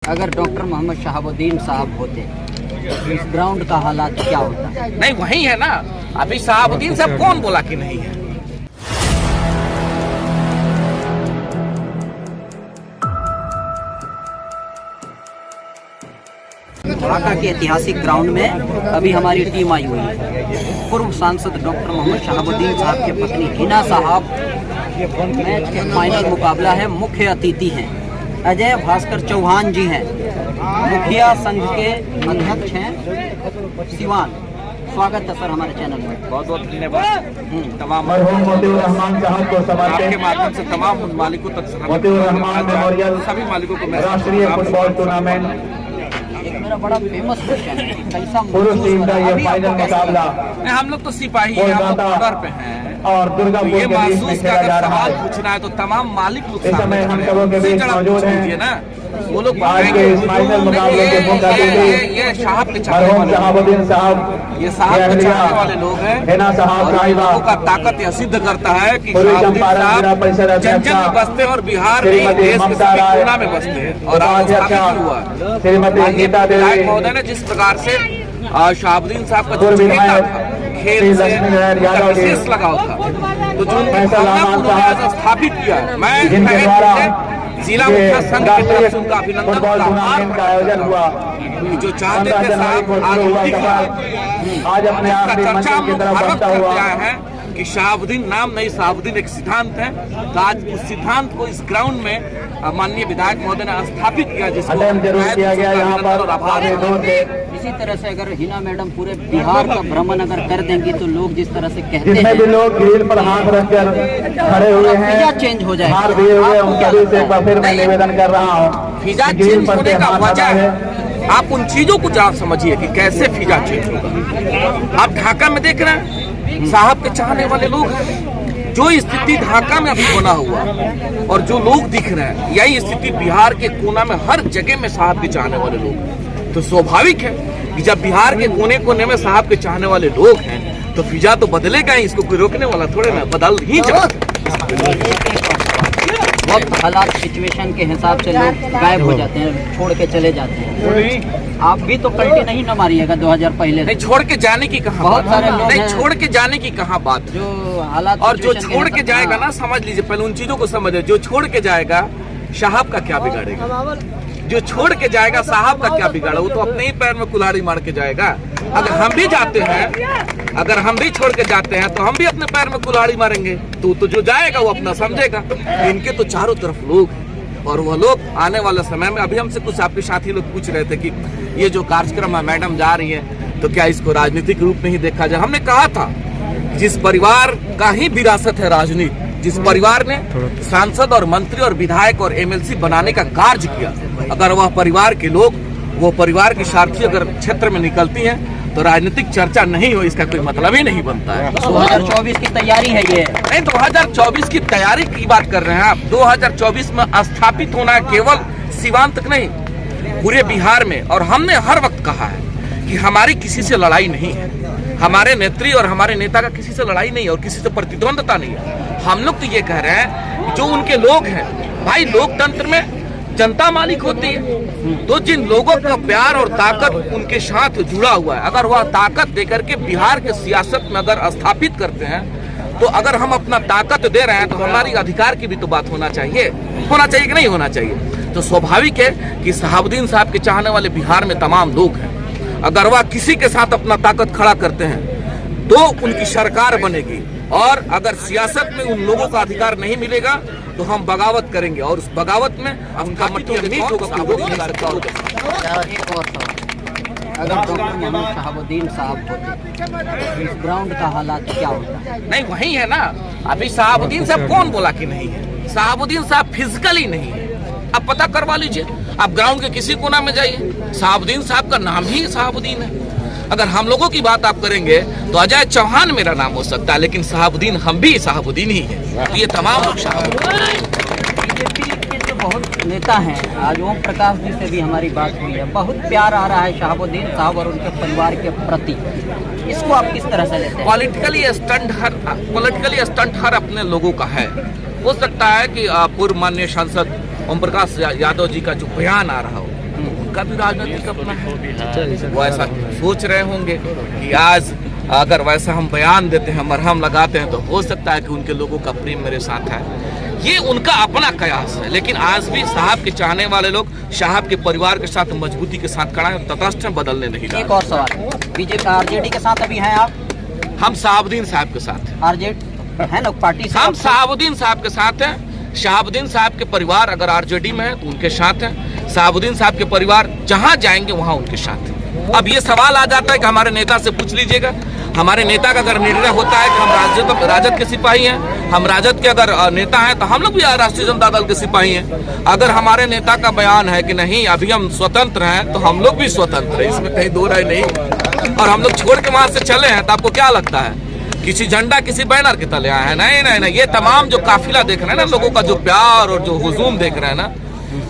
अगर डॉक्टर मोहम्मद शहाबुद्दीन साहब होते तो इस ग्राउंड का हालात क्या होता? नहीं वही है ना, अभी शहाबुद्दीन साहब कौन बोला कि नहीं है। ढाका के ऐतिहासिक ग्राउंड में अभी हमारी टीम आई हुई है। पूर्व सांसद डॉक्टर मोहम्मद शहाबुद्दीन साहब के पत्नी हिना साहब मैच के फाइनल मुकाबला है, मुख्य अतिथि हैं। अजय भास्कर चौहान जी हैं, मुखिया संघ के अध्यक्ष हैं सिवान। स्वागत है सर हमारे चैनल में। बहुत बहुत धन्यवाद। तमाम रहमान साहब को आपके माध्यम से तमाम मालिकों तक सभी मालिकों को मैं राष्ट्रीय फुटबॉल टूर्नामेंट एक मेरा बड़ा फेमस क्वेश्चन है, कैसा पुरुष टीम का ये फाइनल मुकाबला हम लोग तो सिपाही हैं, हम लोग बॉर्डर पे हैं और दुर्गापुर ये के बीच में महसूस खेला जा रहा सवाल है। पूछना है तो तमाम मालिक लोग इस समय हम सबों के बीच मौजूद हैं ना, वो लोग आज के इस फाइनल मुकाबले के मुख्य अतिथि ये साहब के चाहने मरहूम वाले शहाबुद्दीन साहब, ये साहब के चाहने वाले लोग हैं। हिना साहब और साहिबा लोगों का ताकत यह सिद्ध करता है कि पूर्वी शहाबुद्दीन चंपारण जिला साहब परिषद जन अध्यक्ष जन में बसते हैं और बिहार नहीं श्रीमती देश के ममता सभी राय, कोना में बसते हैं। और आज उपाध्यक्ष हुआ श्रीमती माननीय गीता विधायक देवी, महोदय ने जिस प्रकार से शहाबुद्दीन साहब का जो पूर्व चेहरा विधायक था, खेल श्री से लक्ष्मीनारायण उनका यादव जी, विशेष लगाव था, तो जो फैसल भावना रहमान उन्होंने साहब, आज स्थापित किया, मैं जिनके तहे द्वारा दिल से जिला मुखिया संघ की तरफ से उनका अभिनंदन फुटबॉल टूर्नामेंट का आयोजन हुआ। जो चाहते 15 थे जनवरी को साहब आज शुरू हुआ दिख रहा है। सफर आज अपने इसका आखिरी चर्चा मंजिल हम की लोग तरफ हर वक्त बढ़ता करते हुआ आए हैं कि शहाबुद्दीन नाम नहीं, शहाबुद्दीन एक सिद्धांत है। तो आज उस सिद्धांत को इस ग्राउंड में माननीय विधायक महोदय ने स्थापित किया, जिसको अटेम्प्ट जरूर किया गया यहाँ पर। और आभार है। इसी तरह से अगर हिना मैडम पूरे बिहार का भ्रमण अगर कर देंगी तो लोग जिस तरह से कहते जितने भी हैं लोग ग्रिल पर हाथ रखकर खड़े हुए हैं, फिजा चेंज हो जाएगा। हार दिए हुए उन आपको सभी क्या से एक बार फिर मैं निवेदन कर रहा हूँ फिजा कि ग्रिल चेंज पर होने से का हाथ वजह हटा है, है। आप उन चीजों को आप समझिए कि कैसे फिजा चेंज होगा। आप ढाका में देख रहे हैं साहब के चाहने वाले लोग हैं। जो स्थिति ढाका में अभी बना हुआ और जो लोग दिख रहे हैं, यही स्थिति बिहार के कोना में हर जगह में साहब के चाहने वाले लोग हैं। तो स्वाभाविक है कि जब बिहार के कोने कोने में साहब के चाहने वाले लोग हैं तो फिजा तो बदलेगा ही, इसको कोई रोकने वाला थोड़े ना, बदल ही जाएगा। वक्त हालात सिचुएशन के हिसाब से लोग गायब हो जाते हैं, छोड़ के चले जाते हैं। आप भी तो कल्टी नहीं न मारिएगा 2000 पहले नहीं छोड़ के जाने की कहाँ बहुत बात? सारे लोग नहीं हैं। छोड़ के जाने की कहाँ बात? जो हालात और जो situation छोड़ के हिसाब- जाएगा हाँ। ना, समझ लीजिए पहले उन चीजों को समझे। जो छोड़ के जाएगा साहब का क्या बिगाड़ेगा? जो छोड़ के जाएगा साहब का क्या बिगाड़ा? वो तो अपने ही पैर में कुल्हाड़ी मार के जाएगा। अगर हम भी जाते हैं, अगर हम भी छोड़ के जाते हैं तो हम भी अपने पैर में कुल्हाड़ी मारेंगे। तो जो जाएगा वो अपना समझेगा। इनके तो चारों तरफ लोग हैं और वह लोग आने वाले समय में, अभी हमसे कुछ आपके साथी लोग पूछ रहे थे कि ये जो कार्यक्रम है मैडम जा रही है तो क्या इसको राजनीतिक रूप में ही देखा जाए। हमने कहा था जिस परिवार का ही विरासत है राजनीति, जिस परिवार ने सांसद और मंत्री और विधायक और एमएलसी बनाने का कार्य किया, अगर वह परिवार के लोग, वो परिवार की सारथी अगर क्षेत्र में निकलती हैं तो राजनीतिक चर्चा नहीं हो, इसका कोई मतलब ही नहीं बनता है। 2024 की तैयारी है ये। नहीं 2024 की तैयारी की बात कर रहे हैं आप। 2024 में स्थापित होना है केवल सीमांत तक नहीं, पूरे बिहार में। और हमने हर वक्त कहा है कि हमारी किसी से लड़ाई नहीं है, हमारे नेत्री और हमारे नेता का किसी से लड़ाई नहीं है और किसी से प्रतिद्वंदता नहीं है। हम लोग तो ये कह रहे हैं कि जो उनके लोग हैं, भाई लोकतंत्र में जनता मालिक होती है, तो जिन लोगों का प्यार और ताकत उनके साथ जुड़ा हुआ है, अगर वह ताकत देकर के बिहार के सियासत में अगर स्थापित करते हैं, तो अगर हम अपना ताकत दे रहे हैं तो हमारी अधिकार की भी तो बात होना चाहिए कि नहीं होना चाहिए। तो स्वाभाविक है कि शहाबुद्दीन साहब के चाहने वाले बिहार में तमाम लोग हैं। अगर वह किसी के साथ अपना ताकत खड़ा करते हैं तो उनकी सरकार बनेगी, और अगर सियासत में उन लोगों का अधिकार नहीं मिलेगा तो हम बगावत करेंगे और उस बगावत में उनका मट्टी में मीट होगा, कोई रोक नहीं सकता। एक और सवाल, अगर डॉक्टर मोहम्मद शहाबुद्दीन साहब होते तो इस ग्राउंड का हालात क्या होता? नहीं वही है ना, अभी शहाबुद्दीन साहब कौन बोला कि नहीं है? शहाबुद्दीन साहब फिजिकली नहीं है, आप पता करवा लीजिए। आप ग्राउंड के किसी कोना में जाइए, शहाबुद्दीन साहब का नाम ही शहाबुद्दीन है। अगर हम लोगों की बात आप करेंगे तो अजय चौहान मेरा नाम हो सकता है, लेकिन शहाबुद्दीन हम भी शहाबुद्दीन ही है। तो ये तमाम लोग शहाबुद्दीन। बीजेपी के जो बहुत नेता हैं, आज ओम प्रकाश जी से भी हमारी बात हुई है, बहुत प्यार आ रहा है शहाबुद्दीन साहब और उनके परिवार के प्रति। इसको आप किस तरह से लेते हैं? पॉलिटिकली स्टंट हर अपने लोगों का है। हो सकता है कि पूर्व माननीय सांसद ओम प्रकाश यादव जी का जो बयान आ रहा हो उनका भी राजनीतिक अपना है, वो ऐसा सोच रहे होंगे कि आज अगर वैसा हम बयान देते हैं, मरहम लगाते हैं, तो हो सकता है कि उनके लोगों का प्रेम मेरे साथ है। ये उनका अपना कयास है। लेकिन आज भी साहब के चाहने वाले लोग साहब के परिवार के साथ मजबूती के साथ खड़ा है, तटस्थ बदलने नहीं रहा। एक और सवाल, बीजेपी आरजेडी के साथ अभी हैं आप? हम शहाबुद्दीन साहब के साथ हैं। आरजेडी है ना पार्टी से? हम शहाबुद्दीन साहब के साथ हैं। शहाबुद्दीन साहब के परिवार अगर आरजेडी में है तो उनके साथ हैं। शहाबुद्दीन साहब के परिवार जहां जाएंगे वहां उनके साथ हैं। अब ये सवाल आ जाता है कि हमारे नेता से पूछ लीजिएगा, हमारे नेता का अगर निर्णय होता है कि हम राजद के सिपाही हैं, हम राजद के अगर नेता हैं, तो हम लोग भी राष्ट्रीय जनता दल के सिपाही हैं। अगर हमारे नेता का बयान है कि नहीं अभी हम स्वतंत्र हैं, तो हम लोग भी स्वतंत्र हैं, इसमें कहीं दो राय नहीं। और हम लोग छोड़ के वहां से चले हैं, तो आपको क्या लगता है किसी झंडा किसी बैनर के तले आए हैं? नहीं नहीं नहीं, ये तमाम जो काफिला देख रहे हैं ना, लोगों का जो प्यार और जो हुजूम देख रहे हैं ना,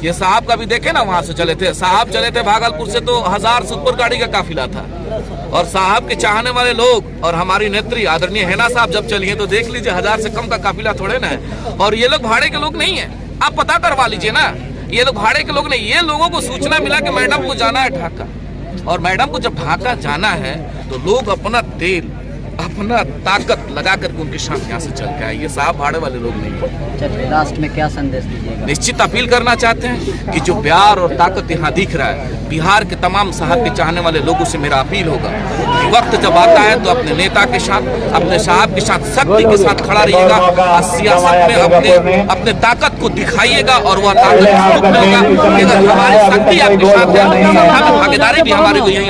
ये साहब का भी देखे ना, वहां से चले थे साहब, चले थे भागलपुर से, तो 1000 सुपर गाड़ी का काफिला था। और साहब के चाहने वाले लोग और हमारी नेत्री आदरणीय हेना साहब जब चली हैं, तो देख लीजिए 1000 से कम का काफिला थोड़े ना है। और ये लोग भाड़े के लोग नहीं है, आप पता करवा लीजिए ना, ये लोग भाड़े के लोग नहीं। ये लोगों को सूचना मिला कि मैडम को जाना है ढाका, और मैडम को जब ढाका जाना है तो लोग अपना तेल अपना ताकत लगा करके उनके साथ यहाँ से चल के आए। ये साहब भाड़े वाले लोग नहीं। चलिए लास्ट में क्या संदेश दीजिएगा? निश्चित अपील करना चाहते हैं कि जो प्यार और ताकत यहाँ दिख रहा है, बिहार के तमाम साहब के चाहने वाले लोगों से मेरा अपील होगा कि वक्त जब आता है तो अपने नेता के साथ, अपने साहब के साथ शक्ति के साथ खड़ा रहिएगा और सियासत में अपने ताकत को दिखाइएगा। और वह ताकत अगर हमारी शक्ति आपके साथ है, भागीदारी भी हमारी हुई है।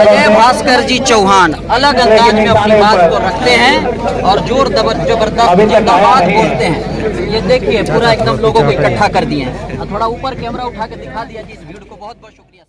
अजय भास्कर जी चौहान अलग अंदाज में अपनी बात को रखते हैं और जोर जबरदस्त बात बोलते हैं। ये देखिए पूरा एकदम लोगों को इकट्ठा कर दिए हैं। थोड़ा ऊपर कैमरा उठा के दिखा दिया जी इस भीड़ को। बहुत बहुत शुक्रिया।